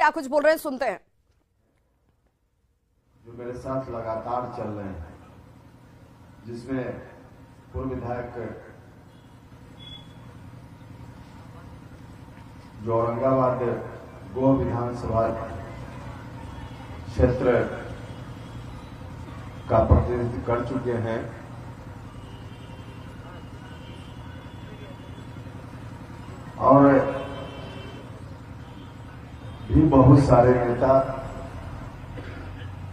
क्या कुछ बोल रहे हैं, सुनते हैं। जो मेरे साथ लगातार चल रहे हैं, जिसमें पूर्व विधायक जो औरंगाबाद गोवा विधानसभा क्षेत्र का प्रतिनिधित्व कर चुके हैं, और भी बहुत सारे नेता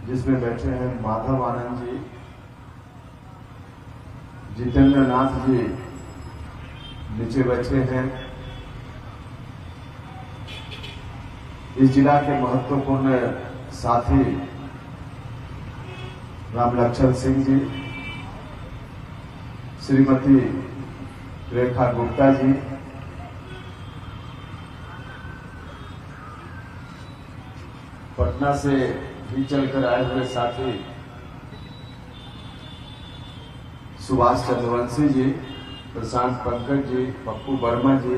जिसमें बैठे हैं माधव आनंद जी, जितेंद्र नाथ जी नीचे बैठे हैं, इस जिला के महत्वपूर्ण साथी रामलक्ष्मण सिंह जी, श्रीमती रेखा गुप्ता जी, पटना से भी चलकर आए हुए साथी सुभाष चंद्रवंशी जी, प्रशांत पंकज जी, पप्पू वर्मा जी,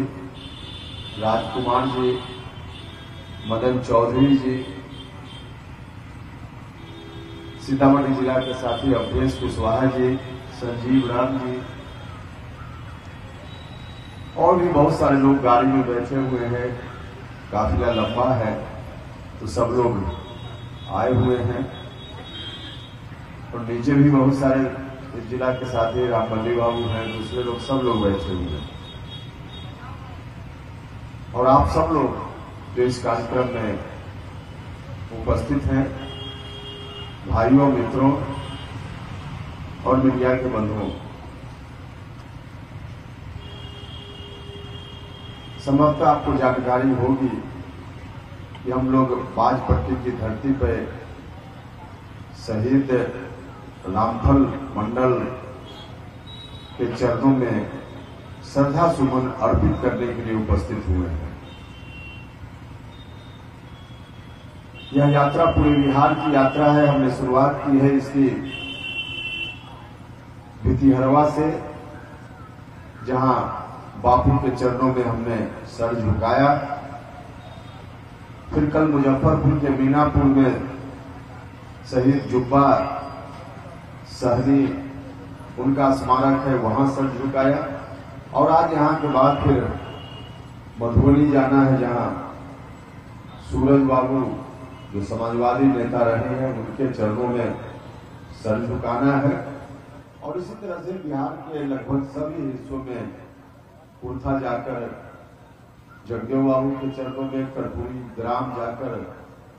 राजकुमार जी, मदन चौधरी जी, सीतामढ़ी जिला के साथी अवधेश कुशवाहा जी, संजीव राम जी, और भी बहुत सारे लोग गाड़ी में बैठे हुए हैं। काफिला लंबा है तो सब लोग आए हुए हैं, और नीचे भी बहुत सारे इस जिला के साथी रामबल्ली बाबू हैं, दूसरे लोग, सब लोग बैठे हुए हैं। और आप सब लोग जो इस कार्यक्रम में उपस्थित हैं, भाइयों, मित्रों और मीडिया के बंधुओं, संभवतः आपको जानकारी होगी कि हम लोग बाजपट्टी की धरती पर शहीद रामफल मंडल के चरणों में श्रद्धा सुमन अर्पित करने के लिए उपस्थित हुए हैं। यह यात्रा पूरे बिहार की यात्रा है। हमने शुरुआत की है इसकी भितिहरवा से, जहां बापू के चरणों में हमने सर झुकाया। फिर कल मुजफ्फरपुर के मीनापुर में शहीद जुब्बा सहनी, उनका स्मारक है, वहां सर झुकाया। और आज यहां के बाद फिर मधुबनी जाना है, जहां सूरज बाबू जो समाजवादी नेता रहे हैं, उनके चरणों में सर झुकाना है। और इसी तरह से बिहार के लगभग सभी हिस्सों में कुर्था जाकर जगदेव बाबू के चरणों में, कर्पूरी ग्राम जाकर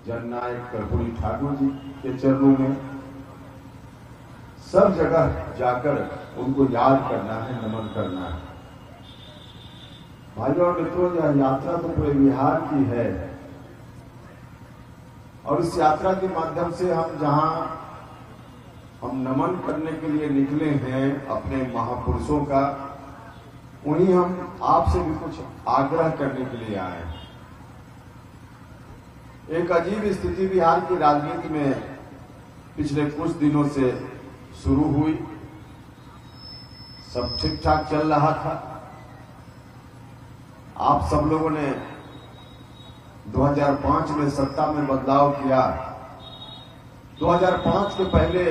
जननायक कर्पूरी ठाकुर जी के चरणों में, सब जगह जाकर उनको याद करना है, नमन करना है। भाइयों और मित्रों, यह यात्रा तो पूरे बिहार की है, और इस यात्रा के माध्यम से हम जहां हम नमन करने के लिए निकले हैं अपने महापुरुषों का, वहीं हम आपसे भी कुछ आग्रह करने के लिए आए हैं। एक अजीब स्थिति बिहार की राजनीति में पिछले कुछ दिनों से शुरू हुई। सब ठीक ठाक चल रहा था। आप सब लोगों ने 2005 में सत्ता में बदलाव किया। 2005 के पहले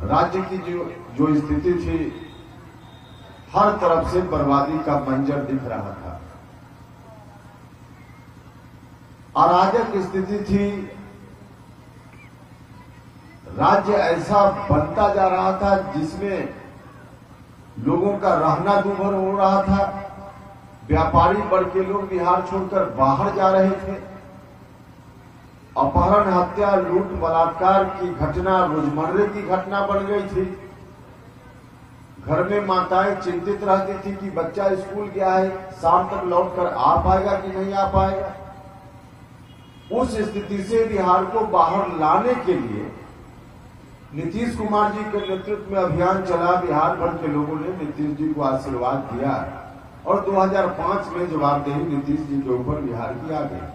राज्य की जो स्थिति थी, हर तरफ से बर्बादी का मंजर दिख रहा था। अराजक स्थिति थी। राज्य ऐसा बनता जा रहा था जिसमें लोगों का रहना दूभर हो रहा था। व्यापारी वर्ग के लोग बिहार छोड़कर बाहर जा रहे थे। अपहरण, हत्या, लूट, बलात्कार की घटना रोजमर्रे की घटना बन गई थी। घर में माताएं चिंतित रहती थी कि बच्चा स्कूल गया है, शाम तक लौटकर आ पाएगा कि नहीं आ पाएगा। उस स्थिति से बिहार को बाहर लाने के लिए नीतीश कुमार जी के नेतृत्व में अभियान चला। बिहार भर के लोगों ने नीतीश जी को आशीर्वाद दिया, और 2005 में जवाबदेही नीतीश जी के ऊपर बिहार की आ गई।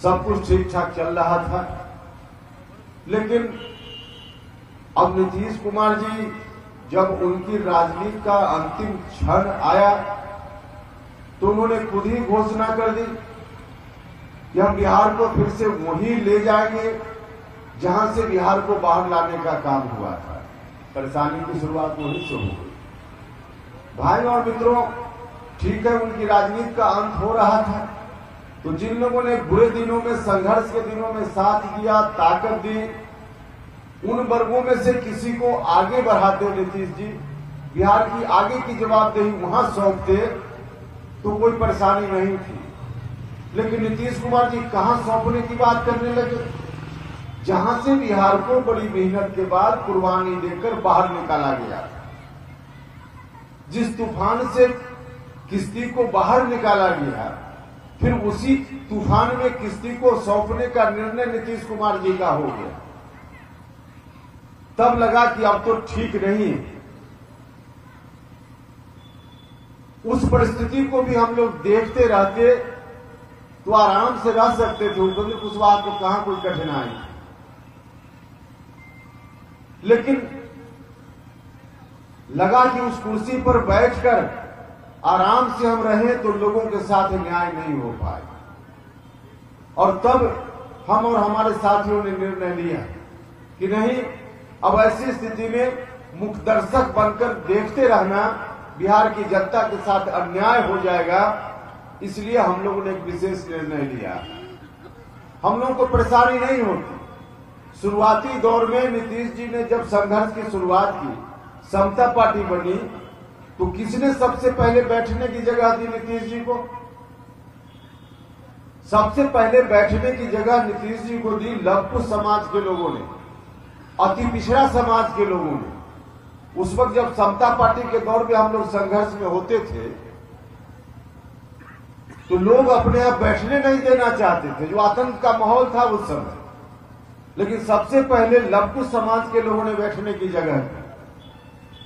सब कुछ ठीक ठाक चल रहा था, लेकिन अब नीतीश कुमार जी जब उनकी राजनीति का अंतिम क्षण आया तो उन्होंने खुद ही घोषणा कर दी कि हम बिहार को फिर से वहीं ले जाएंगे जहां से बिहार को बाहर लाने का काम हुआ था। परेशानी की शुरुआत वहीं से हो गई। भाई और मित्रों, ठीक है, उनकी राजनीति का अंत हो रहा था, तो जिन लोगों ने बुरे दिनों में, संघर्ष के दिनों में साथ दिया, ताकत दी, उन वर्गों में से किसी को आगे बढ़ाते नीतीश जी, बिहार की आगे की जवाबदेही वहां सौंपते तो कोई परेशानी नहीं थी। लेकिन नीतीश कुमार जी कहां सौंपने की बात करने लगे, जहां से बिहार को बड़ी मेहनत के बाद कुर्बानी देकर बाहर निकाला गया। जिस तूफान से किश्ती को बाहर निकाला गया, फिर उसी तूफान में किश्ती को सौंपने का निर्णय नीतीश कुमार जी का हो गया। तब लगा कि अब तो ठीक नहीं। उस परिस्थिति को भी हम लोग देखते रहते तो आराम से रह सकते थे, उपेंद्र कुशवाहा को कहां कोई कठिनाई। लेकिन लगा कि उस कुर्सी पर बैठकर आराम से हम रहें तो लोगों के साथ न्याय नहीं हो पाए, और तब हम और हमारे साथियों ने निर्णय लिया कि नहीं, अब ऐसी स्थिति में मुखदर्शक बनकर देखते रहना बिहार की जनता के साथ अन्याय हो जाएगा। इसलिए हम लोगों ने एक विशेष निर्णय लिया। हम लोगों को परेशानी नहीं होती। शुरुआती दौर में नीतीश जी ने जब संघर्ष की शुरुआत की, समता पार्टी बनी, तो किसने सबसे पहले बैठने की जगह दी नीतीश जी को? सबसे पहले बैठने की जगह नीतीश जी को दी लघु समाज के लोगों ने, अति पिछड़ा समाज के लोगों ने। उस वक्त जब समता पार्टी के दौर में हम लोग संघर्ष में होते थे तो लोग अपने आप बैठने नहीं देना चाहते थे, जो आतंक का माहौल था उस समय। लेकिन सबसे पहले लघु समाज के लोगों ने बैठने की जगह दी,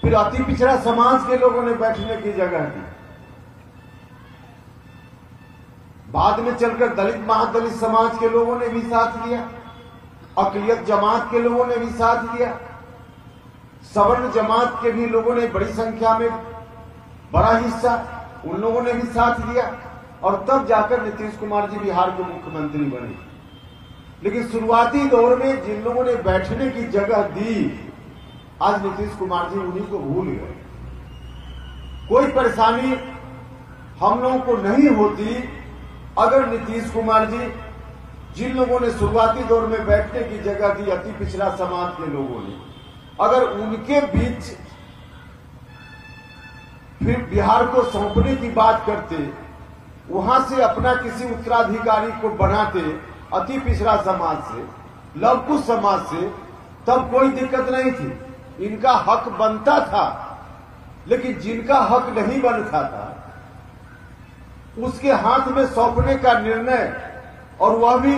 फिर अति पिछड़ा समाज के लोगों ने बैठने की जगह दी, बाद में चलकर दलित महादलित समाज के लोगों ने भी साथ दिया, अक़लियत जमात के लोगों ने भी साथ दिया, सवर्ण जमात के भी लोगों ने बड़ी संख्या में बड़ा हिस्सा उन लोगों ने भी साथ दिया, और तब जाकर नीतीश कुमार जी बिहार के मुख्यमंत्री बने। लेकिन शुरुआती दौर में जिन लोगों ने बैठने की जगह दी, आज नीतीश कुमार जी उन्हीं को भूल गए। कोई परेशानी हम लोगों को नहीं होती अगर नीतीश कुमार जी, जिन लोगों ने शुरुआती दौर में बैठने की जगह दी, अति पिछड़ा समाज के लोगों ने, अगर उनके बीच फिर बिहार को सौंपने की बात करते, वहां से अपना किसी उत्तराधिकारी को बनाते अति पिछड़ा समाज से, लघु समाज से, तब कोई दिक्कत नहीं थी। इनका हक बनता था। लेकिन जिनका हक नहीं बनता था उसके हाथ में सौंपने का निर्णय, और वह भी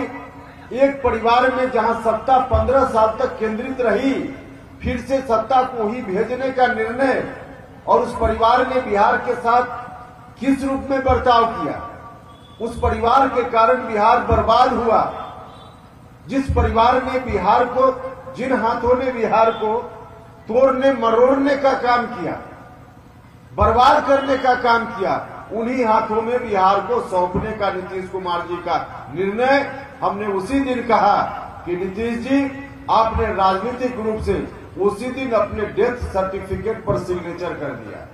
एक परिवार में जहां सत्ता 15 साल तक केंद्रित रही, फिर से सत्ता को ही भेजने का निर्णय, और उस परिवार ने बिहार के साथ किस रूप में बर्ताव किया, उस परिवार के कारण बिहार बर्बाद हुआ। जिस परिवार ने बिहार को, जिन हाथों ने बिहार को तोड़ने मरोड़ने का काम किया, बर्बाद करने का काम किया, उन्हीं हाथों में बिहार को सौंपने का नीतीश कुमार जी का निर्णय। हमने उसी दिन कहा कि नीतीश जी, आपने राजनीतिक रूप से उसी दिन अपने डेथ सर्टिफिकेट पर सिग्नेचर कर दिया।